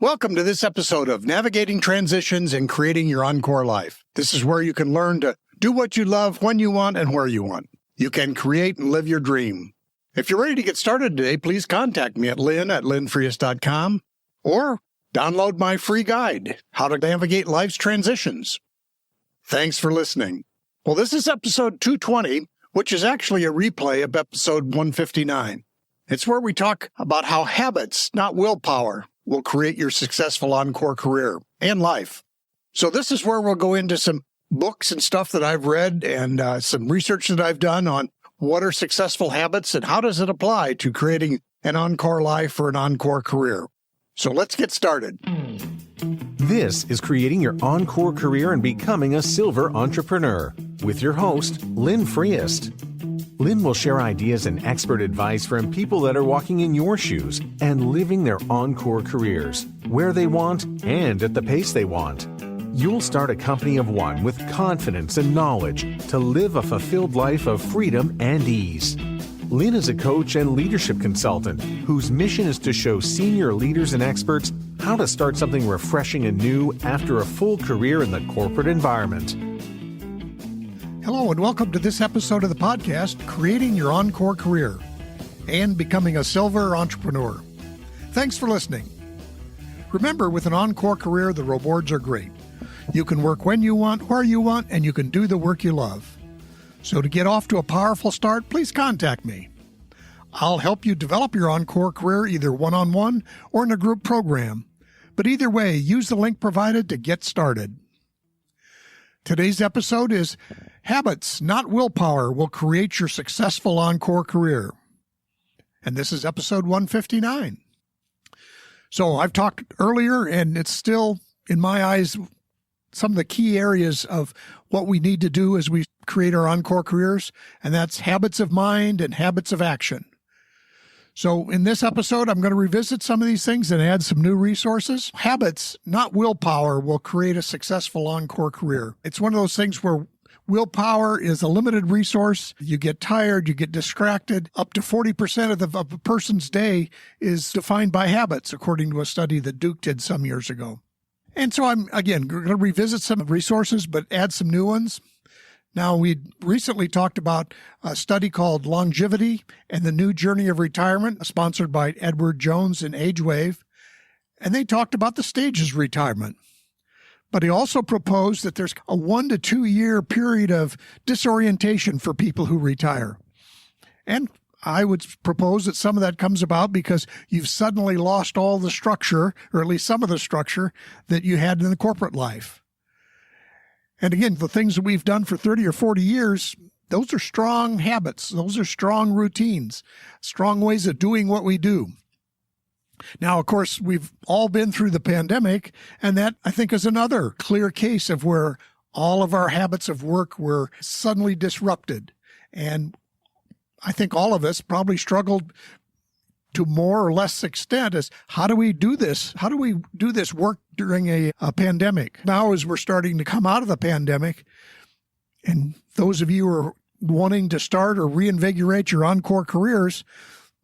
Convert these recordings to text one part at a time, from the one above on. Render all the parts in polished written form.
Welcome to this episode of Navigating Transitions and Creating Your Encore Life. This is where you can learn to do what you love when you want and where you want. You can create and live your dream. If you're ready to get started today, please contact me at lynn@lynnfrias.com or download my free guide, How to Navigate Life's Transitions. Thanks for listening. Well, this is episode 220, which is actually a replay of episode 159. It's where we talk about how habits, not willpower, will create your successful encore career and life. So this is where we'll go into some books and stuff that I've read and some research that I've done on what are successful habits and how does it apply to creating an encore life or an encore career. So let's get started. This is Creating Your Encore Career and Becoming a Silver Entrepreneur with your host, Lynn Frias. Lynn will share ideas and expert advice from people that are walking in your shoes and living their encore careers, where they want and at the pace they want. You'll start a company of one with confidence and knowledge to live a fulfilled life of freedom and ease. Lynn is a coach and leadership consultant whose mission is to show senior leaders and experts how to start something refreshing and new after a full career in the corporate environment. Hello and welcome to this episode of the podcast, Creating Your Encore Career and Becoming a Silver Entrepreneur. Thanks for listening. Remember, with an encore career, the rewards are great. You can work when you want, where you want, and you can do the work you love. So to get off to a powerful start, please contact me. I'll help you develop your encore career either one-on-one or in a group program. But either way, use the link provided to get started. Today's episode is Habits, Not Willpower, Will Create Your Successful Encore Career. And this is episode 159. So I've talked earlier, and it's still, in my eyes, some of the key areas of what we need to do as we create our encore careers, and that's habits of mind and habits of action. So in this episode, I'm going to revisit some of these things and add some new resources. Habits, not willpower, will create a successful encore career. It's one of those things where willpower is a limited resource. You get tired, you get distracted. Up to 40% of a person's day is defined by habits, according to a study that Duke did some years ago. And so I'm, again, going to revisit some resources, but add some new ones. Now, we recently talked about a study called Longevity and the New Journey of Retirement, sponsored by Edward Jones and AgeWave, and they talked about the stages of retirement. But he also proposed that there's a 1 to 2 year period of disorientation for people who retire. And I would propose that some of that comes about because you've suddenly lost all the structure, or at least some of the structure, that you had in the corporate life. And again, the things that we've done for 30 or 40 years, those are strong habits. Those are strong routines, strong ways of doing what we do. Now, of course, we've all been through the pandemic, and that, I think, is another clear case of where all of our habits of work were suddenly disrupted. And I think all of us probably struggled to more or less extent as how do we do this? How do we do this work during a pandemic? Now, as we're starting to come out of the pandemic, and those of you who are wanting to start or reinvigorate your encore careers,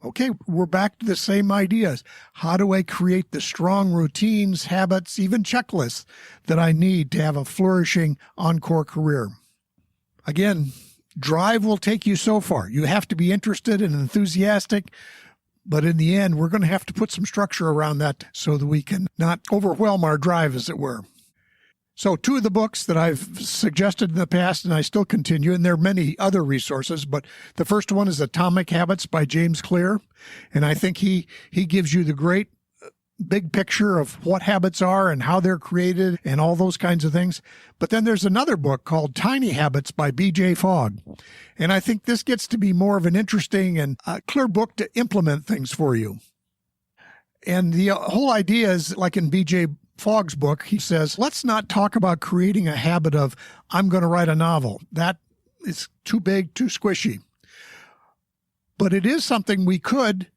okay, we're back to the same ideas. How do I create the strong routines, habits, even checklists that I need to have a flourishing encore career? Again, drive will take you so far. You have to be interested and enthusiastic, but in the end, we're going to have to put some structure around that so that we can not overwhelm our drive, as it were. So 2 of the books that I've suggested in the past, and I still continue, and there are many other resources, but the first one is Atomic Habits by James Clear, and I think he gives you the great big picture of what habits are and how they're created and all those kinds of things. But then there's another book called Tiny Habits by B.J. Fogg. And I think this gets to be more of an interesting and clear book to implement things for you. And the whole idea is, like in B.J. Fogg's book, he says, let's not talk about creating a habit of, I'm going to write a novel. That is too big, too squishy. But it is something we could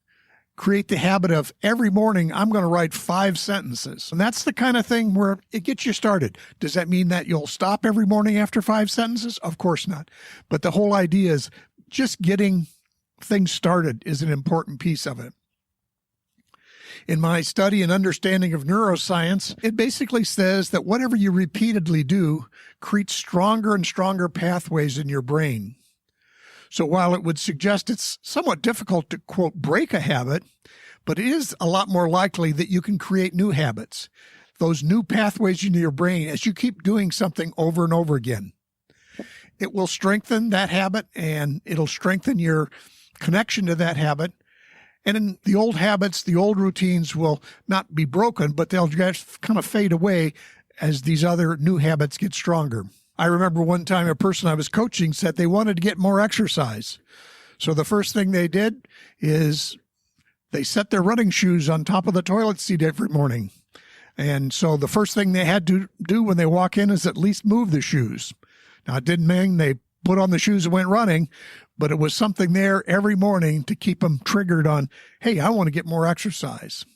create the habit of every morning, I'm going to write 5 sentences. And that's the kind of thing where it gets you started. Does that mean that you'll stop every morning after 5 sentences? Of course not. But the whole idea is just getting things started is an important piece of it. In my study and understanding of neuroscience, it basically says that whatever you repeatedly do creates stronger and stronger pathways in your brain. So while it would suggest it's somewhat difficult to, quote, break a habit, but it is a lot more likely that you can create new habits, those new pathways into your brain as you keep doing something over and over again. It will strengthen that habit and it'll strengthen your connection to that habit. And in the old habits, the old routines will not be broken, but they'll just kind of fade away as these other new habits get stronger. I remember one time a person I was coaching said they wanted to get more exercise. So the first thing they did is they set their running shoes on top of the toilet seat every morning. And so the first thing they had to do when they walk in is at least move the shoes. Now, it didn't mean they put on the shoes and went running, but it was something there every morning to keep them triggered on, hey, I want to get more exercise.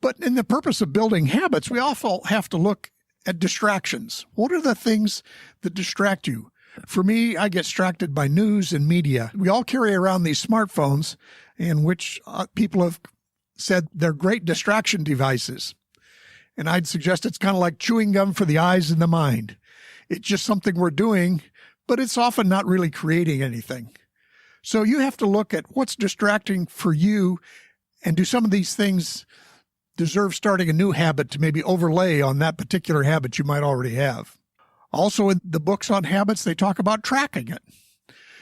But in the purpose of building habits, we also have to look at distractions. What are the things that distract you? For me, I get distracted by news and media. We all carry around these smartphones, in which people have said they're great distraction devices. And I'd suggest it's kind of like chewing gum for the eyes and the mind. It's just something we're doing, but it's often not really creating anything. So you have to look at what's distracting for you, and do some of these things deserve starting a new habit to maybe overlay on that particular habit you might already have. Also, in the books on habits, they talk about tracking it.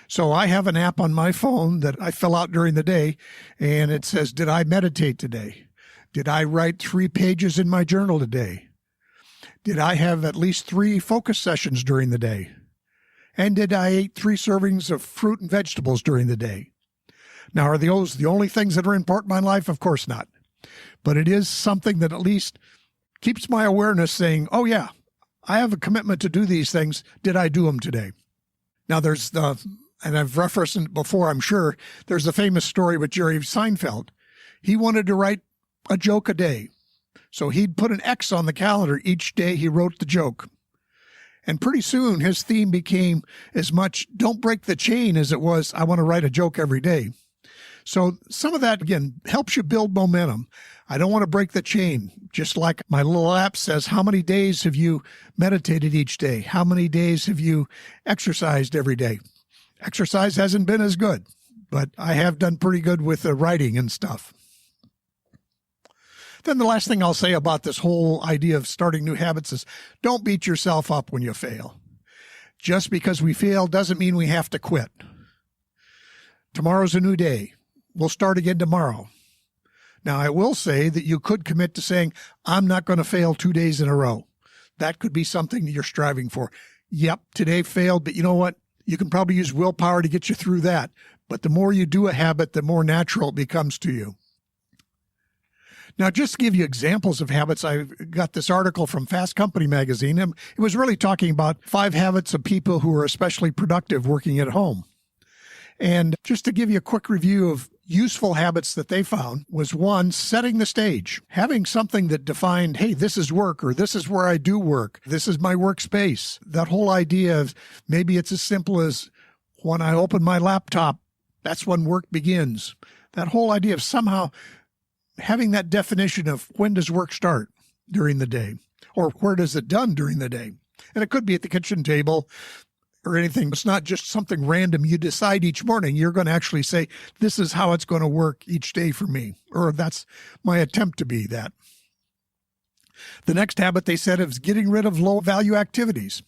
So I have an app on my phone that I fill out during the day, and it says, did I meditate today? Did I write 3 pages in my journal today? Did I have at least 3 focus sessions during the day? And did I eat 3 servings of fruit and vegetables during the day? Now, are those the only things that are important in my life? Of course not. But it is something that at least keeps my awareness saying, oh yeah, I have a commitment to do these things. Did I do them today? Now there's and I've referenced it before, I'm sure, there's the famous story with Jerry Seinfeld. He wanted to write a joke a day. So he'd put an X on the calendar each day he wrote the joke. And pretty soon his theme became as much don't break the chain as it was I want to write a joke every day. So some of that, again, helps you build momentum. I don't want to break the chain. Just like my little app says, how many days have you meditated each day? How many days have you exercised every day? Exercise hasn't been as good, but I have done pretty good with the writing and stuff. Then the last thing I'll say about this whole idea of starting new habits is don't beat yourself up when you fail. Just because we fail doesn't mean we have to quit. Tomorrow's a new day. We'll start again tomorrow. Now, I will say that you could commit to saying, I'm not going to fail 2 days in a row. That could be something that you're striving for. Yep, today failed, but you know what? You can probably use willpower to get you through that. But the more you do a habit, the more natural it becomes to you. Now, just to give you examples of habits, I got this article from Fast Company magazine, and it was really talking about 5 habits of people who are especially productive working at home. And just to give you a quick review of useful habits that they found was 1, setting the stage, having something that defined, hey, this is work, or this is where I do work. This is my workspace. That whole idea of maybe it's as simple as when I open my laptop, that's when work begins. That whole idea of somehow having that definition of when does work start during the day, or where does it done during the day. And it could be at the kitchen table or anything. It's not just something random. You decide each morning you're going to actually say, this is how it's going to work each day for me, or that's my attempt to be that. The next habit they said is getting rid of low value activities.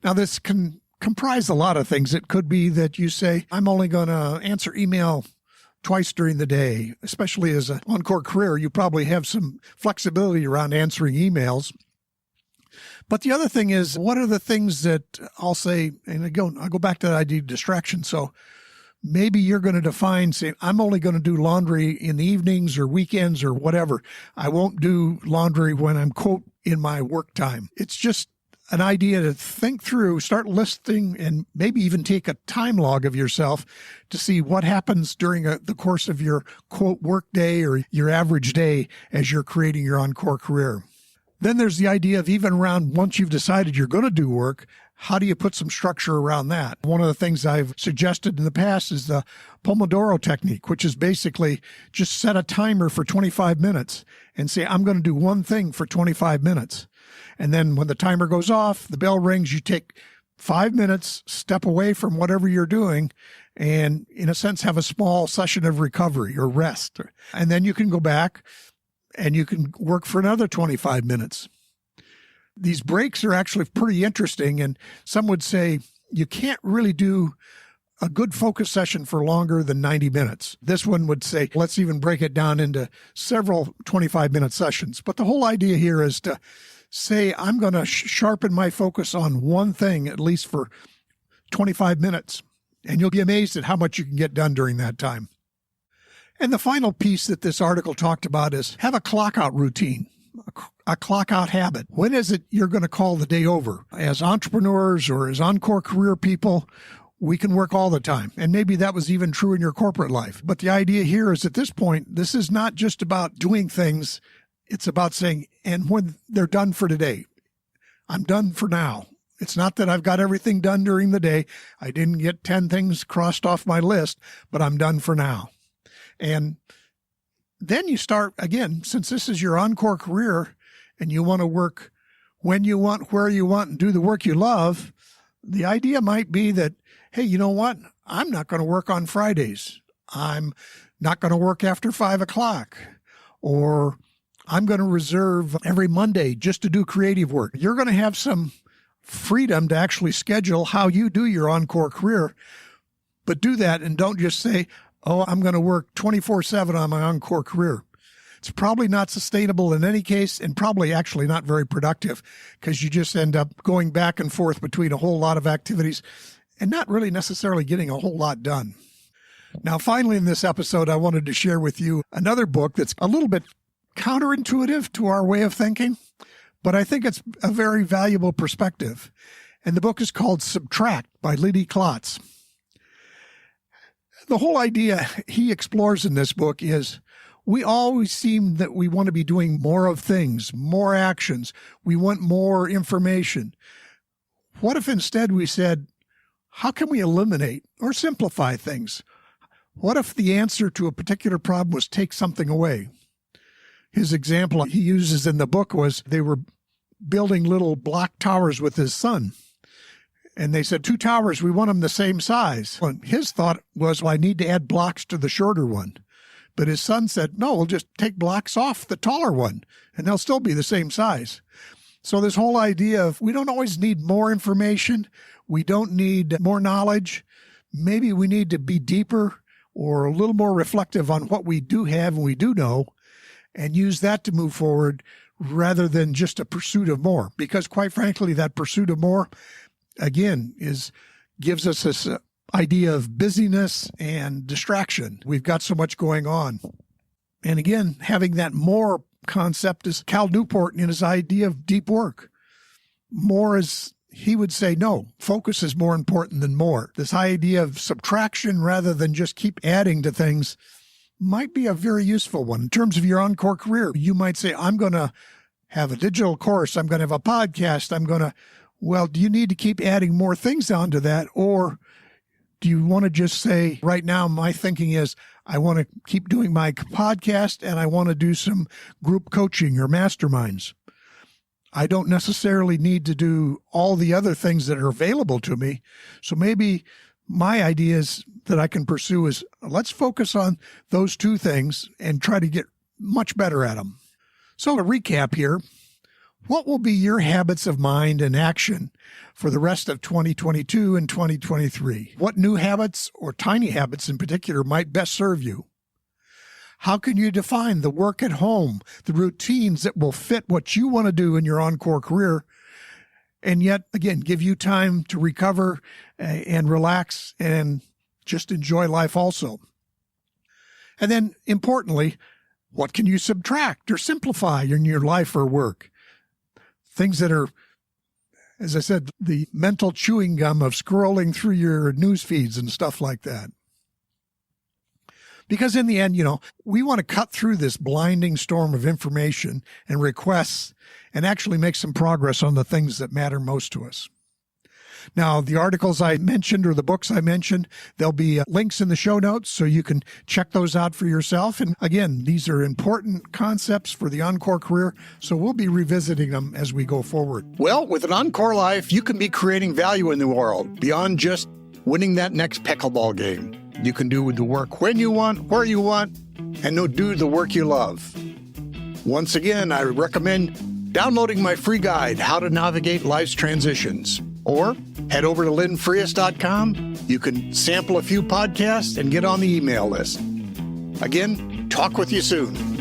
Now this can comprise a lot of things. It could be that you say, I'm only going to answer email twice during the day. Especially as an Encore Career, you probably have some flexibility around answering emails. But the other thing is, what are the things that I'll say, and again, I'll go back to that idea of distraction. So maybe you're going to define, say, I'm only going to do laundry in the evenings or weekends or whatever. I won't do laundry when I'm, quote, in my work time. It's just an idea to think through, start listing, and maybe even take a time log of yourself to see what happens during the course of your, quote, work day or your average day as you're creating your Encore Career. Then there's the idea of even around once you've decided you're going to do work, how do you put some structure around that? One of the things I've suggested in the past is the Pomodoro technique, which is basically just set a timer for 25 minutes and say, I'm going to do one thing for 25 minutes. And then when the timer goes off, the bell rings, you take 5 minutes, step away from whatever you're doing, and in a sense have a small session of recovery or rest. And then you can go back and you can work for another 25 minutes. These breaks are actually pretty interesting, and some would say you can't really do a good focus session for longer than 90 minutes. This one would say, let's even break it down into several 25-minute sessions. But the whole idea here is to say, I'm going to sharpen my focus on one thing, at least for 25 minutes. And you'll be amazed at how much you can get done during that time. And the final piece that this article talked about is have a clock out routine, a clock out habit. When is it you're going to call the day over? As entrepreneurs or as Encore Career people, we can work all the time. And maybe that was even true in your corporate life. But the idea here is at this point, this is not just about doing things. It's about saying, and when they're done for today, I'm done for now. It's not that I've got everything done during the day. I didn't get 10 things crossed off my list, but I'm done for now. And then you start, again, since this is your Encore Career and you want to work when you want, where you want, and do the work you love, the idea might be that, hey, you know what? I'm not going to work on Fridays. I'm not going to work after 5 o'clock. Or I'm going to reserve every Monday just to do creative work. You're going to have some freedom to actually schedule how you do your Encore Career, but do that and don't just say, oh, I'm going to work 24/7 on my Encore Career. It's probably not sustainable in any case, and probably actually not very productive, because you just end up going back and forth between a whole lot of activities and not really necessarily getting a whole lot done. Now, finally, in this episode, I wanted to share with you another book that's a little bit counterintuitive to our way of thinking, but I think it's a very valuable perspective. And the book is called Subtract by Liddy Klotz. The whole idea he explores in this book is we always seem that we want to be doing more of things, more actions. We want more information. What if instead we said, how can we eliminate or simplify things? What if the answer to a particular problem was take something away? His example he uses in the book was they were building little block towers with his son. And they said, 2 towers, we want them the same size. Well, his thought was, well, I need to add blocks to the shorter one. But his son said, no, we'll just take blocks off the taller one, and they'll still be the same size. So this whole idea of we don't always need more information. We don't need more knowledge. Maybe we need to be deeper or a little more reflective on what we do have and we do know, and use that to move forward rather than just a pursuit of more. Because quite frankly, that pursuit of more, again, gives us this idea of busyness and distraction. We've got so much going on. And again, having that more concept is Cal Newport in his idea of deep work. More is, he would say, no, focus is more important than more. This idea of subtraction rather than just keep adding to things might be a very useful one. In terms of your Encore Career, you might say, I'm going to have a digital course. I'm going to have a podcast. Well, do you need to keep adding more things onto that? Or do you want to just say, right now, my thinking is I want to keep doing my podcast and I want to do some group coaching or masterminds. I don't necessarily need to do all the other things that are available to me. So maybe my ideas that I can pursue is let's focus on those 2 things and try to get much better at them. So to recap here, what will be your habits of mind and action for the rest of 2022 and 2023? What new habits or tiny habits in particular might best serve you? How can you define the work at home, the routines that will fit what you want to do in your Encore Career, and yet, again, give you time to recover and relax and just enjoy life also? And then, importantly, what can you subtract or simplify in your life or work? Things that are, as I said, the mental chewing gum of scrolling through your news feeds and stuff like that. Because in the end, we want to cut through this blinding storm of information and requests and actually make some progress on the things that matter most to us. Now, the articles I mentioned or the books I mentioned, there'll be links in the show notes so you can check those out for yourself. And again, these are important concepts for the Encore career, so we'll be revisiting them as we go forward. Well, with an Encore life, you can be creating value in the world beyond just winning that next pickleball game. You can do the work when you want, where you want, and do the work you love. Once again, I recommend downloading my free guide, How to Navigate Life's Transitions. Or head over to linfrias.com. You can sample a few podcasts and get on the email list. Again, talk with you soon.